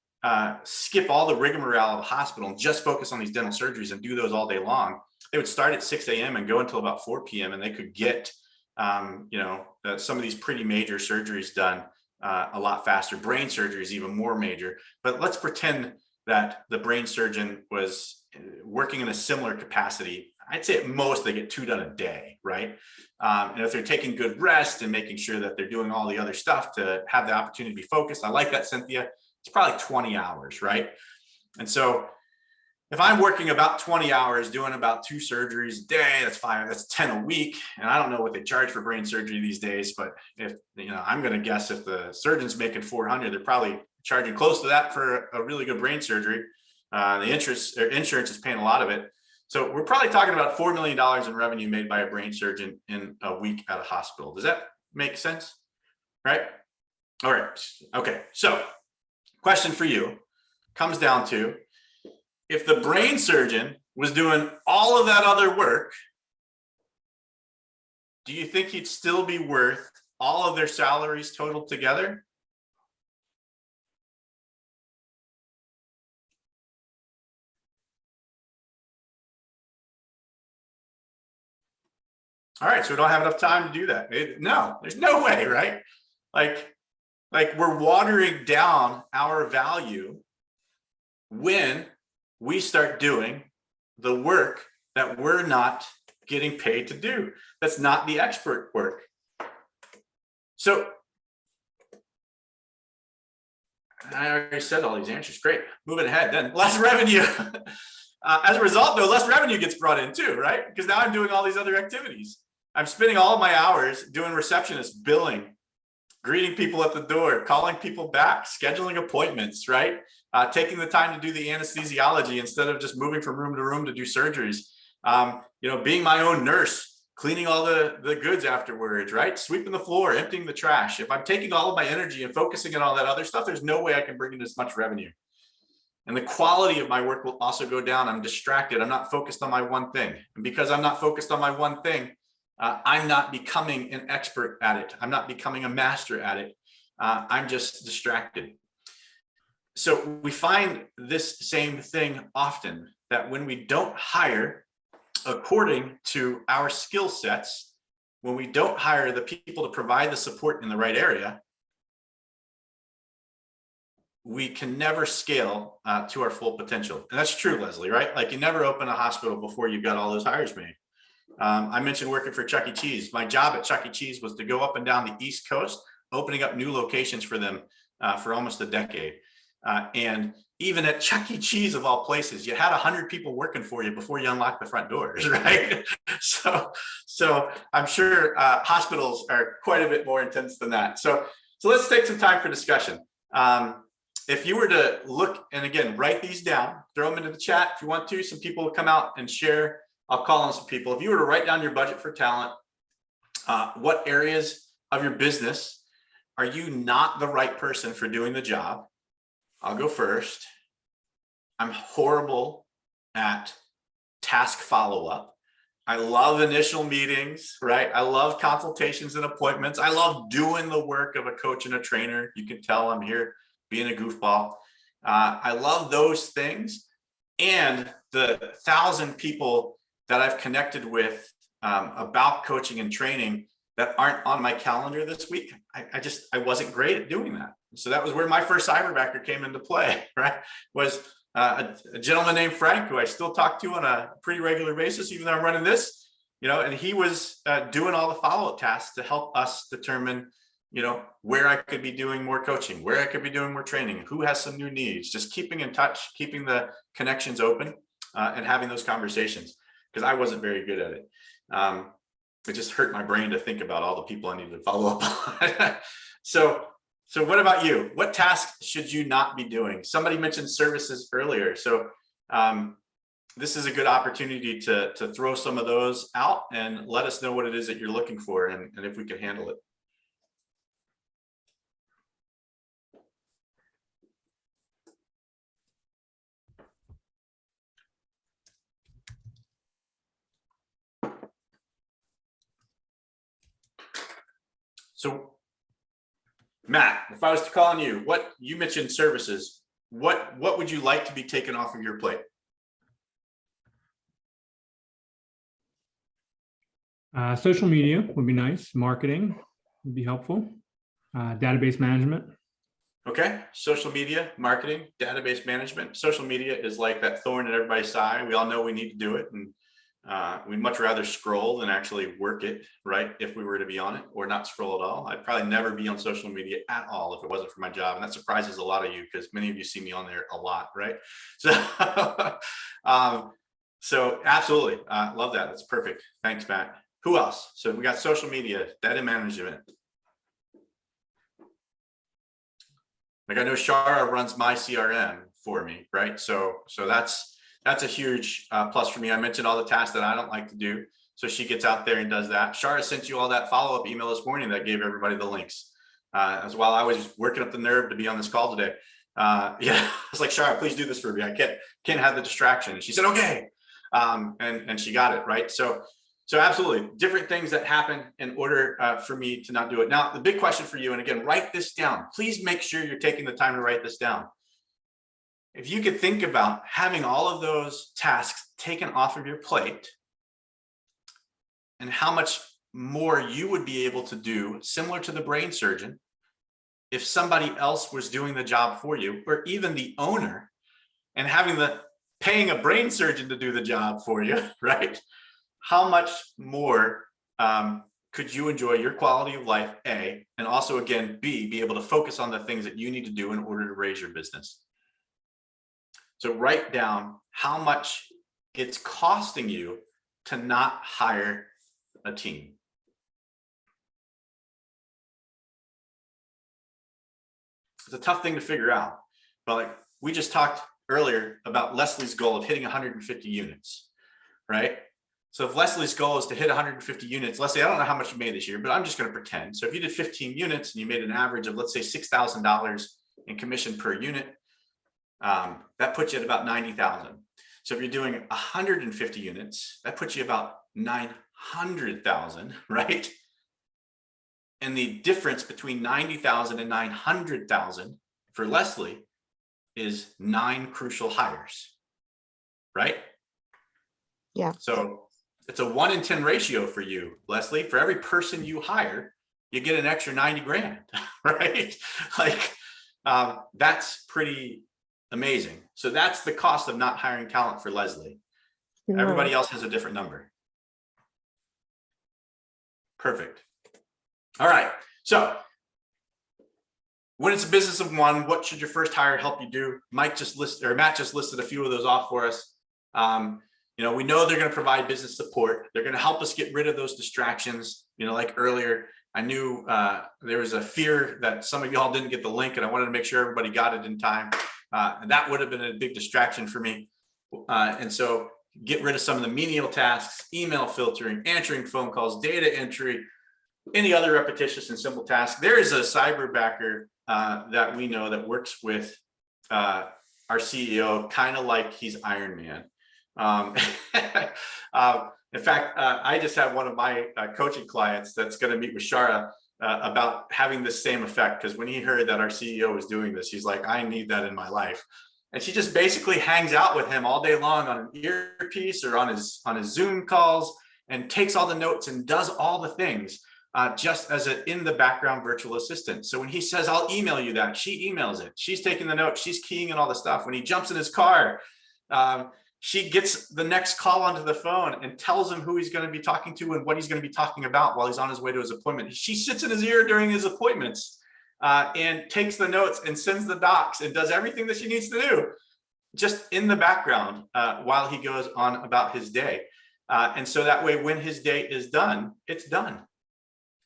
skip all the rigmarole of the hospital and just focus on these dental surgeries and do those all day long, they would start at 6 a.m. and go until about 4 p.m. and they could get, some of these pretty major surgeries done a lot faster. Brain surgery is even more major, but let's pretend that the brain surgeon was working in a similar capacity. I'd say at most they get 2 done a day, right? And if they're taking good rest and making sure that they're doing all the other stuff to have the opportunity to be focused, I like that, Cynthia, it's probably 20 hours, right? And so if I'm working about 20 hours doing about 2 surgeries a day, that's 5, that's 10 a week. And I don't know what they charge for brain surgery these days, but if, I'm going to guess if the surgeon's making 400, they're probably charging close to that for a really good brain surgery. The insurance is paying a lot of it. So we're probably talking about $4 million in revenue made by a brain surgeon in a week at a hospital. Does that make sense? Right? All right. Okay. So question for you comes down to, if the brain surgeon was doing all of that other work, do you think he'd still be worth all of their salaries totaled together? All right, so we don't have enough time to do that. No, there's no way, right? Like we're watering down our value when we start doing the work that we're not getting paid to do. That's not the expert work. So I already said all these answers. Great. Moving ahead then. Less revenue. As a result, though, less revenue gets brought in too, right? Because now I'm doing all these other activities. I'm spending all of my hours doing receptionist, billing, greeting people at the door, calling people back, scheduling appointments, right? Taking the time to do the anesthesiology instead of just moving from room to room to do surgeries. Being my own nurse, cleaning all the goods afterwards, right? Sweeping the floor, emptying the trash. If I'm taking all of my energy and focusing on all that other stuff, there's no way I can bring in as much revenue. And the quality of my work will also go down. I'm distracted. I'm not focused on my one thing. And because I'm not focused on my one thing, I'm not becoming an expert at it. I'm not becoming a master at it. I'm just distracted. So we find this same thing often, that when we don't hire according to our skill sets, when we don't hire the people to provide the support in the right area, we can never scale to our full potential. And that's true, Leslie, right? Like, you never open a hospital before you've got all those hires made. I mentioned working for 𝗙𝗍𝗃. My job at 𝗙𝗍𝗃 was to go up and down the East Coast, opening up new locations for them for almost a decade. And even at 𝗙𝗍𝗃 of all places, you had 100 people working for you before you unlocked the front doors, right? So I'm sure hospitals are quite a bit more intense than that. So let's take some time for discussion. If you were to look, and again, write these down, throw them into the chat if you want to. Some people will come out and share. I'll call on some people. If you were to write down your budget for talent, what areas of your business are you not the right person for doing the job? I'll go first. I'm horrible at task follow-up. I love initial meetings, right? I love consultations and appointments. I love doing the work of a coach and a trainer. You can tell I'm here being a goofball. I love those things. And the 1,000 people that I've connected with about coaching and training that aren't on my calendar this week, I wasn't great at doing that. So that was where my first Cyberbacker came into play, right? Was a gentleman named Frank, who I still talk to on a pretty regular basis, even though I'm running this, and he was doing all the follow-up tasks to help us determine, where I could be doing more coaching, where I could be doing more training, who has some new needs, just keeping in touch, keeping the connections open and having those conversations, because I wasn't very good at it. It just hurt my brain to think about all the people I needed to follow up on. So what about you? What tasks should you not be doing? Somebody mentioned services earlier. So this is a good opportunity to throw some of those out and let us know what it is that you're looking for and if we can handle it. So Matt, if I was to call on you, you mentioned services, what would you like to be taken off of your plate? Social media would be nice. Marketing would be helpful. Database management. Okay, social media, marketing, database management. Social media is like that thorn in everybody's side. We all know we need to do it, and we'd much rather scroll than actually work it, right? If we were to be on it, or not scroll at all. I'd probably never be on social media at all if it wasn't for my job. And that surprises a lot of you, because many of you see me on there a lot, right? So, so absolutely, love that. That's perfect. Thanks, Matt. Who else? So we got social media, data management. Like, I know Shara runs my CRM for me, right? So that's a huge plus for me. I mentioned all the tasks that I don't like to do. So she gets out there and does that. Shara sent you all that follow-up email this morning that gave everybody the links. As while I was working up the nerve to be on this call today. Yeah, I was like, Shara, please do this for me. I can't have the distraction. And she said, okay. And she got it, right? So absolutely, different things that happen in order for me to not do it. Now, the big question for you, and again, write this down. Please make sure you're taking the time to write this down. If you could think about having all of those tasks taken off of your plate and how much more you would be able to do, similar to the brain surgeon, if somebody else was doing the job for you, or even the owner, and having the paying a brain surgeon to do the job for you, right? How much more could you enjoy your quality of life, A, and also again, B, be able to focus on the things that you need to do in order to raise your business. So write down how much it's costing you to not hire a team. It's a tough thing to figure out, but like we just talked earlier about Leslie's goal of hitting 150 units, right? So if Leslie's goal is to hit 150 units, Leslie, I don't know how much you made this year, but I'm just going to pretend. So if you did 15 units and you made an average of, let's say, $6,000 in commission per unit, that puts you at about 90,000. So if you're doing 150 units, that puts you about 900,000, right? And the difference between 90,000 and 900,000 for Leslie is 9 crucial hires, right? Yeah. So it's a 1 in 10 ratio for you, Leslie. For every person you hire, you get an extra 90 grand, right? Like that's pretty amazing. So that's the cost of not hiring talent for Leslie. Everybody else has a different number. Perfect. All right. So when it's a business of one, what should your first hire help you do? Matt just listed a few of those off for us. You know, we know they're going to provide business support. They're going to help us get rid of those distractions. You know, like earlier, I knew there was a fear that some of y'all didn't get the link, and I wanted to make sure everybody got it in time. And that would have been a big distraction for me. And so get rid of some of the menial tasks, email filtering, answering phone calls, data entry, any other repetitious and simple tasks. There is a cyberbacker that we know that works with our CEO, kind of like he's Iron Man. In fact, I just have one of my coaching clients that's going to meet with 𝗙cie about having the same effect, because when he heard that our CEO was doing this, he's like, I need that in my life. And she just basically hangs out with him all day long on an earpiece or on his Zoom calls and takes all the notes and does all the things just as an in the background virtual assistant. So when he says, I'll email you that, she emails it. She's taking the notes, she's keying in all the stuff. When he jumps in his car, she gets the next call onto the phone and tells him who he's going to be talking to and what he's going to be talking about while he's on his way to his appointment. She sits in his ear during his appointments and takes the notes and sends the docs and does everything that she needs to do just in the background while he goes on about his day. And so that way, when his day is done, it's done.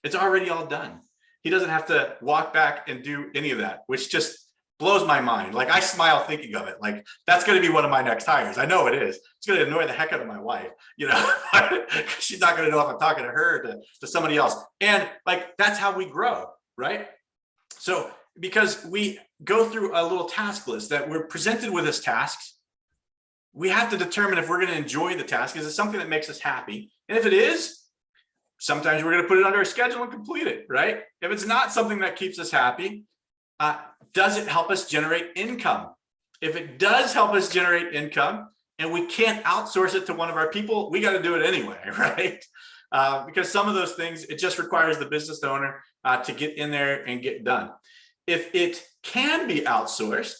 It's already all done. He doesn't have to walk back and do any of that, which just blows my mind. Like, I smile thinking of it. Like, that's going to be one of my next hires. I know it is. It's going to annoy the heck out of my wife, you know. She's not going to know if I'm talking to her or to somebody else. And like, that's how we grow, right? So because we go through a little task list that we're presented with as tasks, we have to determine if we're going to enjoy the task. Is it something that makes us happy? And if it is, sometimes we're going to put it under our schedule and complete it, right? If it's not something that keeps us happy, does it help us generate income? If it does help us generate income and we can't outsource it to one of our people, we got to do it anyway, right? Because some of those things, it just requires the business owner to get in there and get done. If it can be outsourced,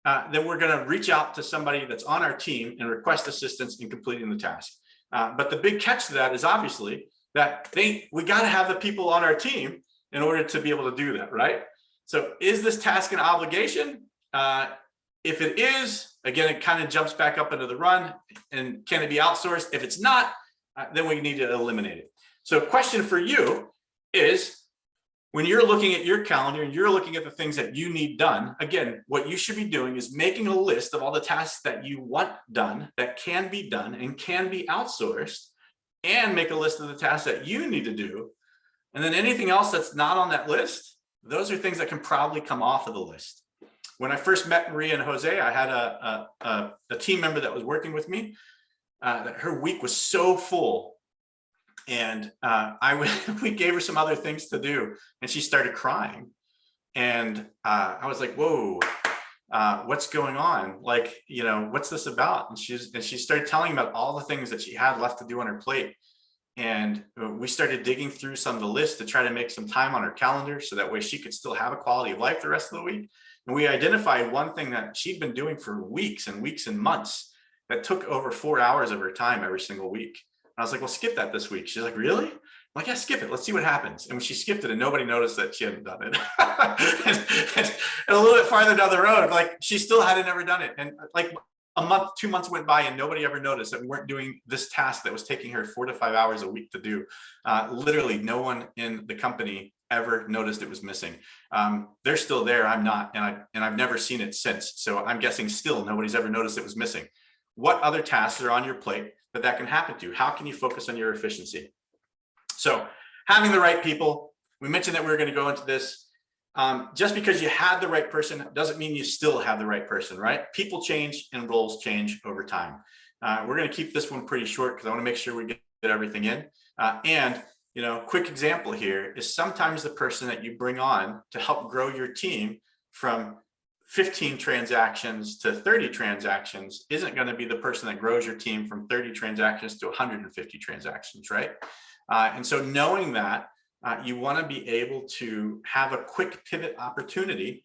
then we're going to reach out to somebody that's on our team and request assistance in completing the task. But the big catch to that is obviously that we got to have the people on our team in order to be able to do that, right? So is this task an obligation? If it is, again, it kind of jumps back up into the run. And can it be outsourced? If it's not, then we need to eliminate it. So question for you is, when you're looking at your calendar and you're looking at the things that you need done, again, what you should be doing is making a list of all the tasks that you want done, that can be done and can be outsourced, and make a list of the tasks that you need to do. And then anything else that's not on that list, those are things that can probably come off of the list. When I first met Maria and Jose, I had a team member that was working with me, that her week was so full. And we gave her some other things to do and she started crying. And I was like, whoa, what's going on? Like, you know, what's this about? And she started telling about all the things that she had left to do on her plate. And we started digging through some of the lists to try to make some time on her calendar so that way she could still have a quality of life the rest of the week. And we identified one thing that she'd been doing for weeks and weeks and months. that took over 4 hours of her time every single week. And I was like, well, skip that this week. She's like, really? I'm like, yeah, skip it. Let's see what happens. And when she skipped it and nobody noticed that she hadn't done it. and a little bit farther down the road, like she still hadn't ever done it. And like a month, 2 months went by and nobody ever noticed that we weren't doing this task that was taking her 4 to 5 hours a week to do. Literally no one in the company ever noticed it was missing. They're still there, I'm not, and I've never seen it since. So I'm guessing still nobody's ever noticed it was missing. What other tasks are on your plate that can happen to? How can you focus on your efficiency? So having the right people, we mentioned that we were going to go into this. Just because you had the right person doesn't mean you still have the right person, right? People change and roles change over time. We're going to keep this one pretty short because I want to make sure we get everything in. And you know, quick example here is sometimes the person that you bring on to help grow your team from 15 transactions to 30 transactions isn't going to be the person that grows your team from 30 transactions to 150 transactions, right? And so knowing that, you want to be able to have a quick pivot opportunity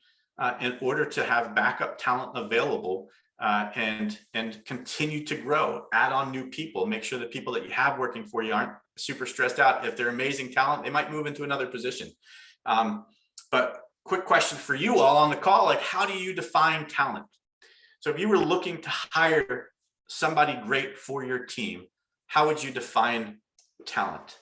in order to have backup talent available and continue to grow, add on new people, make sure the people that you have working for you aren't super stressed out. If they're amazing talent, they might move into another position. But quick question for you all on the call, like how do you define talent? So if you were looking to hire somebody great for your team, how would you define talent?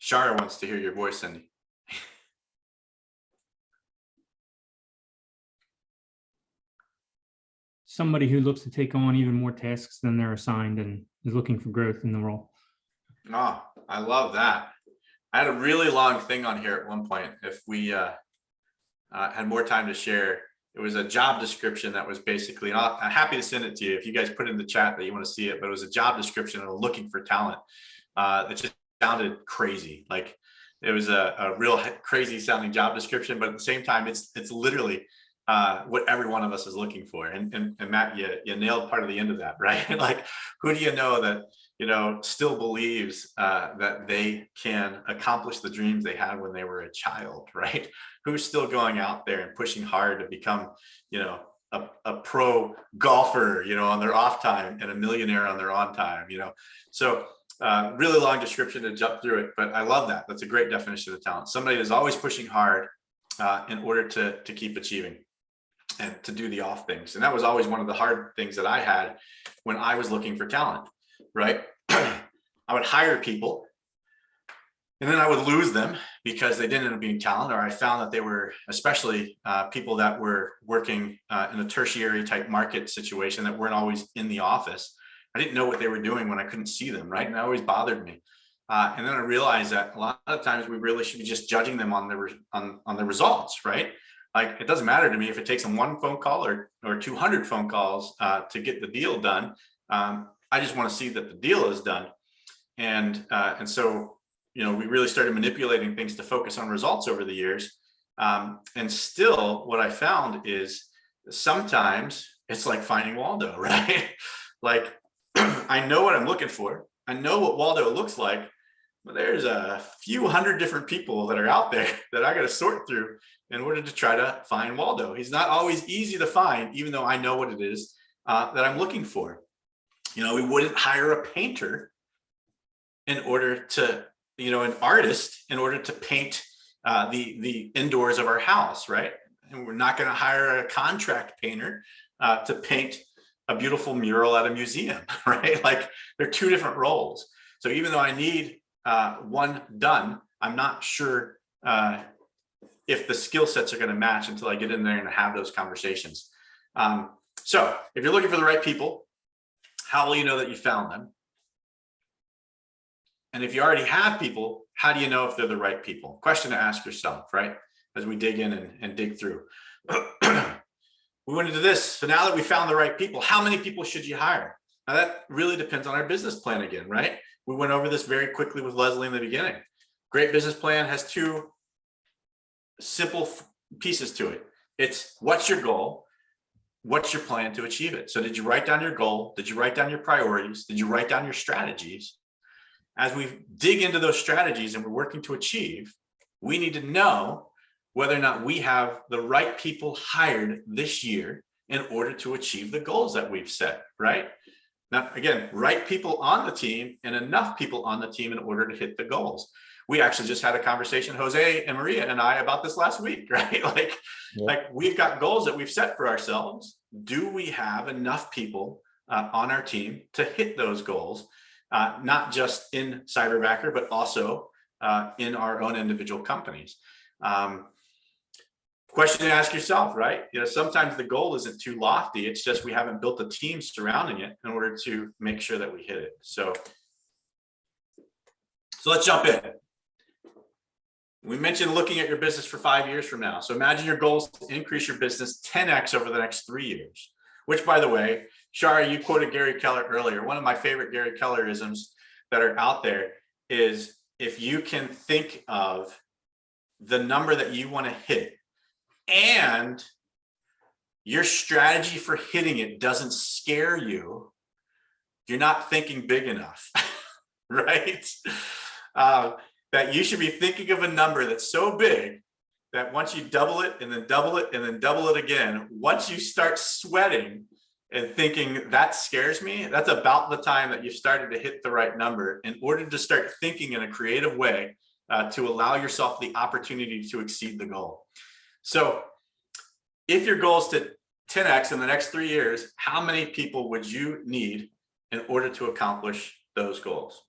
Shara wants to hear your voice, Cindy. Somebody who looks to take on even more tasks than they're assigned and is looking for growth in the role. Oh, I love that. I had a really long thing on here at one point. If we had more time to share, it was a job description that was basically, and I'm happy to send it to you if you guys put in the chat that you want to see it, but it was a job description of looking for talent. It just sounded crazy. Like it was a real crazy sounding job description, but at the same time, it's literally what every one of us is looking for. And Matt, you nailed part of the end of that, right? Like, who do you know that, you know, still believes that they can accomplish the dreams they had when they were a child, right? Who's still going out there and pushing hard to become, you know, a pro golfer, you know, on their off time and a millionaire on their on time, you know? So really long description to jump through it, but I love that. That's a great definition of talent. Somebody is always pushing hard in order to keep achieving and to do the off things. And that was always one of the hard things that I had when I was looking for talent, right? I would hire people and then I would lose them because they didn't end up being talent, or I found that they were, especially people that were working in a tertiary type market situation that weren't always in the office. I didn't know what they were doing when I couldn't see them, right? And that always bothered me. And then I realized that a lot of times we really should be just judging them on the results, right? Like, it doesn't matter to me if it takes them 1 phone call or 200 phone calls to get the deal done. I just want to see that the deal is done. And so, you know, we really started manipulating things to focus on results over the years. And still what I found is sometimes it's like finding Waldo, right? Like, I know what I'm looking for. I know what Waldo looks like, but there's a few hundred different people that are out there that I got to sort through in order to try to find Waldo. He's not always easy to find, even though I know what it is that I'm looking for. You know, we wouldn't hire a painter in order to, you know, an artist in order to paint the indoors of our house, right? And we're not going to hire a contract painter to paint a beautiful mural at a museum, right? Like, they're 2 different roles. So even though I need one done, I'm not sure if the skill sets are going to match until I get in there and have those conversations. So if you're looking for the right people, how will you know that you found them? And if you already have people, how do you know if they're the right people? Question to ask yourself, right? As we dig in and dig through. We went into this. So now that we found the right people, how many people should you hire? Now that really depends on our business plan again, right? We went over this very quickly with Leslie in the beginning. Great business plan has two simple pieces to it. It's what's your goal? What's your plan to achieve it? So did you write down your goal? Did you write down your priorities? Did you write down your strategies? As we dig into those strategies and we're working to achieve, we need to know whether or not we have the right people hired this year in order to achieve the goals that we've set, right? Now, again, right people on the team and enough people on the team in order to hit the goals. We actually just had a conversation, Jose and Maria and I, about this last week, right? Like we've got goals that we've set for ourselves. Do we have enough people on our team to hit those goals? Not just in Cyberbacker, but also in our own individual companies. Question to ask yourself, right? Sometimes the goal isn't too lofty. It's just we haven't built a team surrounding it in order to make sure that we hit it. So let's jump in. We mentioned looking at your business for 5 years from now. So imagine your goal is to increase your business 10x over the next 3 years, which, by the way, Shara, you quoted Gary Keller earlier. One of my favorite Gary Kellerisms that are out there is if you can think of the number that you want to hit and your strategy for hitting it doesn't scare you, you're not thinking big enough, right? That you should be thinking of a number that's so big that once you double it and then double it and then double it again, once you start sweating and thinking that scares me, that's about the time that you've started to hit the right number in order to start thinking in a creative way to allow yourself the opportunity to exceed the goal. So if your goal is to 10x in the next 3 years, how many people would you need in order to accomplish those goals?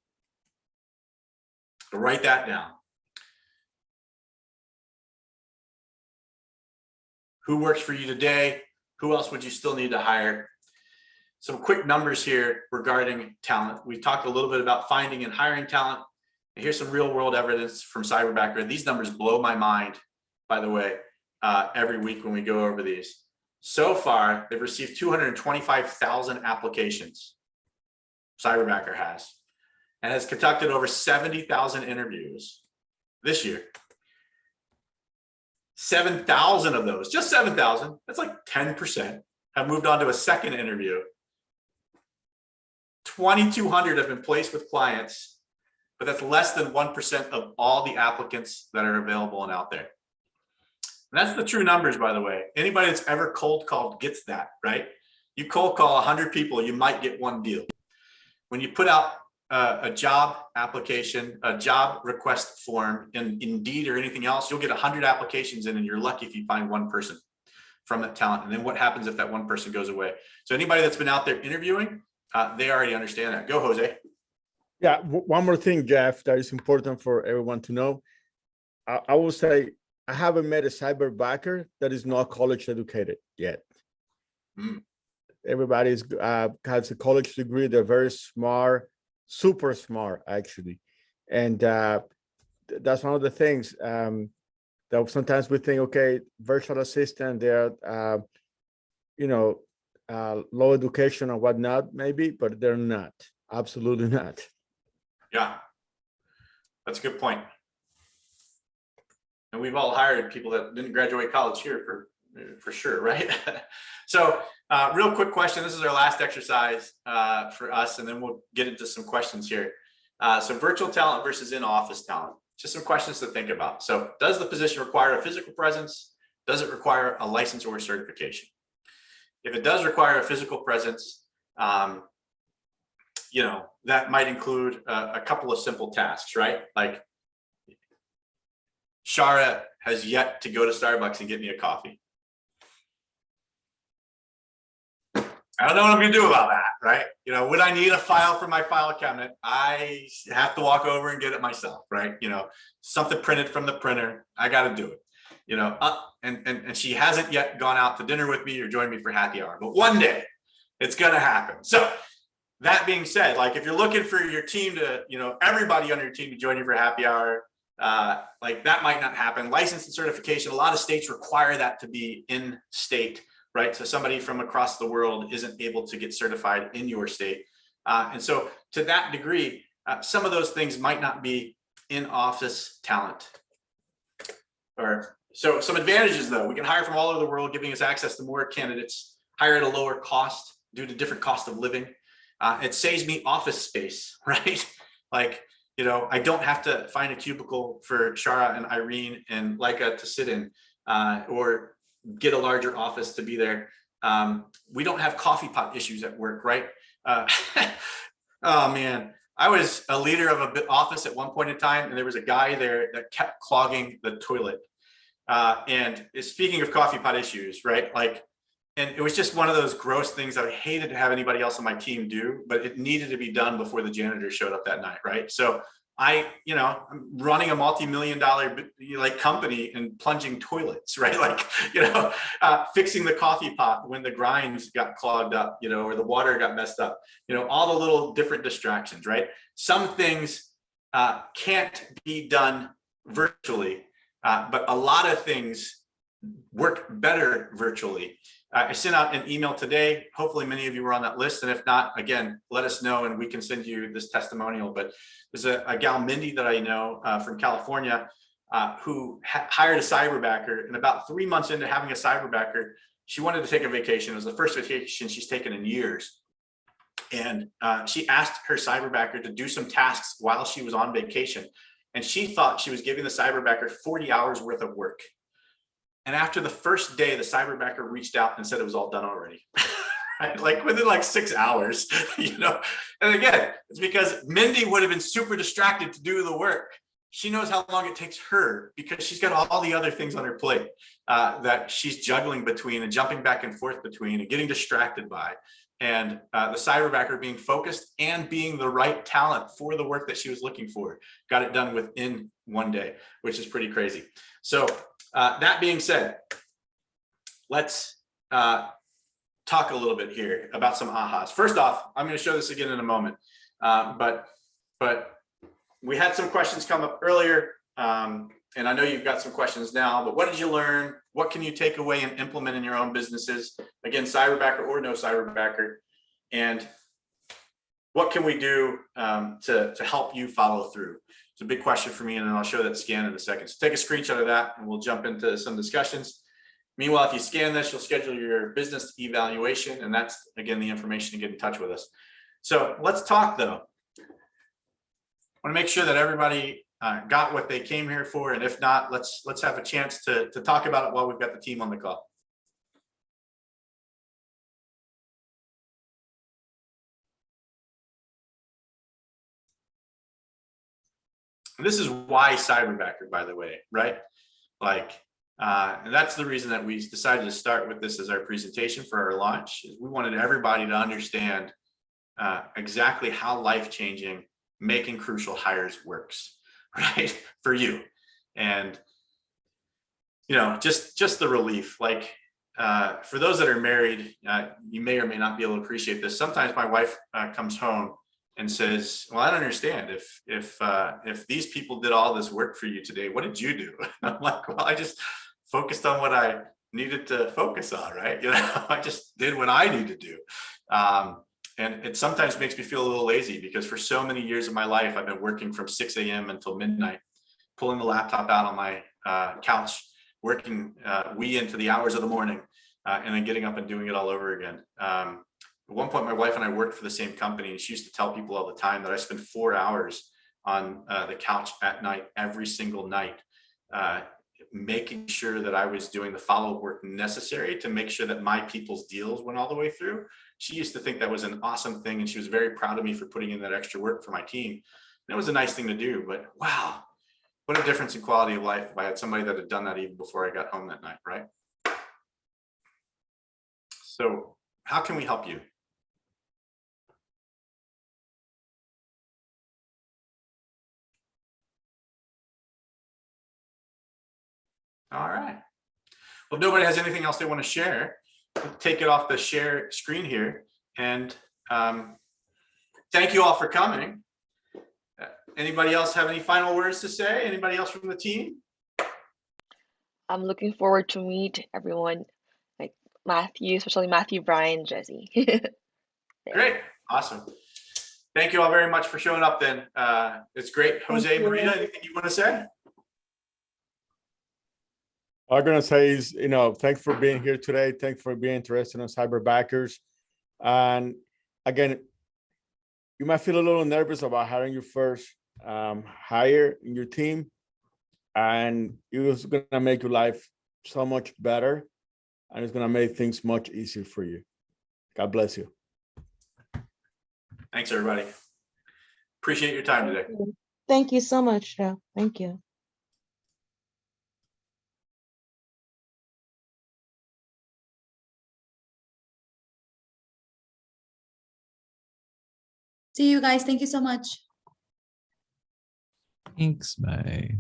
Write that down. Who works for you today? Who else would you still need to hire? Some quick numbers here regarding talent. We talked a little bit about finding and hiring talent. And here's some real world evidence from Cyberbacker. These numbers blow my mind, by the way, every week when we go over these. So far, they've received 225,000 applications. Cyberbacker has. And has conducted over 70,000 interviews this year. 7,000 of those, just 7,000, that's like 10%, have moved on to a second interview. 2,200 have been placed with clients, but that's less than 1% of all the applicants that are available and out there. And that's the true numbers, by the way. Anybody that's ever cold called gets that, right? You cold call 100 people, you might get one deal. When you put out a job application, a job request form in Indeed or anything else, you'll get 100 applications in and you're lucky if you find one person from that talent. And then what happens if that one person goes away? So anybody that's been out there interviewing, they already understand that. Go, Jose. Yeah, one more thing, Jeff, that is important for everyone to know. I will say, I haven't met a cyberbacker that is not college educated yet. Everybody has a college degree. They're very smart, super smart, actually. And that's one of the things that sometimes we think, okay, virtual assistant, they're, low education or whatnot, maybe, but they're not. Absolutely not. Yeah, that's a good point. And we've all hired people that didn't graduate college here for sure, right? So real quick question. This is our last exercise for us, and then we'll get into some questions here. So virtual talent versus in-office talent. Just some questions to think about. So does the position require a physical presence? Does it require a license or a certification? If it does require a physical presence, that might include a couple of simple tasks, right? Like Shara has yet to go to Starbucks and get me a coffee. I don't know what I'm going to do about that, right? When I need a file from my file cabinet, I have to walk over and get it myself, right? Something printed from the printer, I got to do it. And she hasn't yet gone out to dinner with me or joined me for happy hour, but one day it's going to happen. So that being said, like if you're looking for your team to, everybody on your team to join you for happy hour, like that might not happen. License and certification, a lot of states require that to be in state right? So somebody from across the world isn't able to get certified in your state. And so to that degree, some of those things might not be in-office talent. Or so some advantages though, we can hire from all over the world, giving us access to more candidates, hire at a lower cost due to different cost of living. It saves me office space, right? Like, you know, I don't have to find a cubicle for 𝗙𝗲 and Irene and 𝗙ecie to sit in, or get a larger office to be there. We don't have coffee pot issues at work, right? Oh man, I was a leader of an office at one point in time, and there was a guy there that kept clogging the toilet. And speaking of coffee pot issues, right? Like, and it was just one of those gross things I hated to have anybody else on my team do, but it needed to be done before the janitor showed up that night, right? So I'm running a multi-million-dollar like company and plunging toilets, right? Like, fixing the coffee pot when the grinds got clogged up, or the water got messed up, all the little different distractions, right? Some things can't be done virtually, but a lot of things work better virtually. I sent out an email today. Hopefully many of you were on that list. And if not, again, let us know and we can send you this testimonial. But there's a gal, Mindy, that I know from California, who hired a cyberbacker. And about 3 months into having a cyberbacker, she wanted to take a vacation. It was the first vacation she's taken in years. And she asked her cyberbacker to do some tasks while she was on vacation. And she thought she was giving the cyberbacker 40 hours worth of work. And after the first day, the cyberbacker reached out and said it was all done already. Right? Like within like 6 hours, And again, it's because Mindy would have been super distracted to do the work. She knows how long it takes her because she's got all the other things on her plate that she's juggling between and jumping back and forth between and getting distracted by. And the cyberbacker being focused and being the right talent for the work that she was looking for, got it done within 1 day, which is pretty crazy. So that being said, let's talk a little bit here about some ahas. First off, I'm going to show this again in a moment, but we had some questions come up earlier, and I know you've got some questions now, but what did you learn? What can you take away and implement in your own businesses? Again, cyberbacker or no cyberbacker, and what can we do to help you follow through? It's a big question for me, and then I'll show that scan in a second. So take a screenshot of that and we'll jump into some discussions. Meanwhile, if you scan this, you'll schedule your business evaluation, and that's, again, the information to get in touch with us. So let's talk, though. I want to make sure that everybody got what they came here for, and if not, let's have a chance to talk about it while we've got the team on the call. And this is why cyberbacker, by the way, right? Like, and that's the reason that we decided to start with this as our presentation for our launch. Is we wanted everybody to understand exactly how life-changing making crucial hires works, right? For you. And, just the relief, like, for those that are married, you may or may not be able to appreciate this. Sometimes my wife comes home and says, well, I don't understand, if these people did all this work for you today, what did you do? I'm like, well, I just focused on what I needed to focus on, right? I just did what I need to do. And it sometimes makes me feel a little lazy because for so many years of my life, I've been working from 6 a.m. until midnight, pulling the laptop out on my couch, working into the hours of the morning, and then getting up and doing it all over again. At one point, my wife and I worked for the same company, and she used to tell people all the time that I spent 4 hours on the couch at night, every single night, making sure that I was doing the follow-up work necessary to make sure that my people's deals went all the way through. She used to think that was an awesome thing, and she was very proud of me for putting in that extra work for my team. And it was a nice thing to do, but wow, what a difference in quality of life if I had somebody that had done that even before I got home that night, right? So how can we help you? All right. Well, if nobody has anything else they want to share, we'll take it off the share screen here. And thank you all for coming. Anybody else have any final words to say? Anybody else from the team? I'm looking forward to meet everyone, like Matthew, especially Matthew, Brian, Jesse. Great, awesome. Thank you all very much for showing up then. It's great. Jose, you. Maria, anything you want to say? All I'm gonna say is, thanks for being here today. Thanks for being interested in Cyberbackers. And again, you might feel a little nervous about hiring your first hire in your team, and it's gonna make your life so much better, and it's gonna make things much easier for you. God bless you. Thanks, everybody. Appreciate your time today. Thank you so much, Joe. Thank you. See you guys. Thank you so much. Thanks. Bye.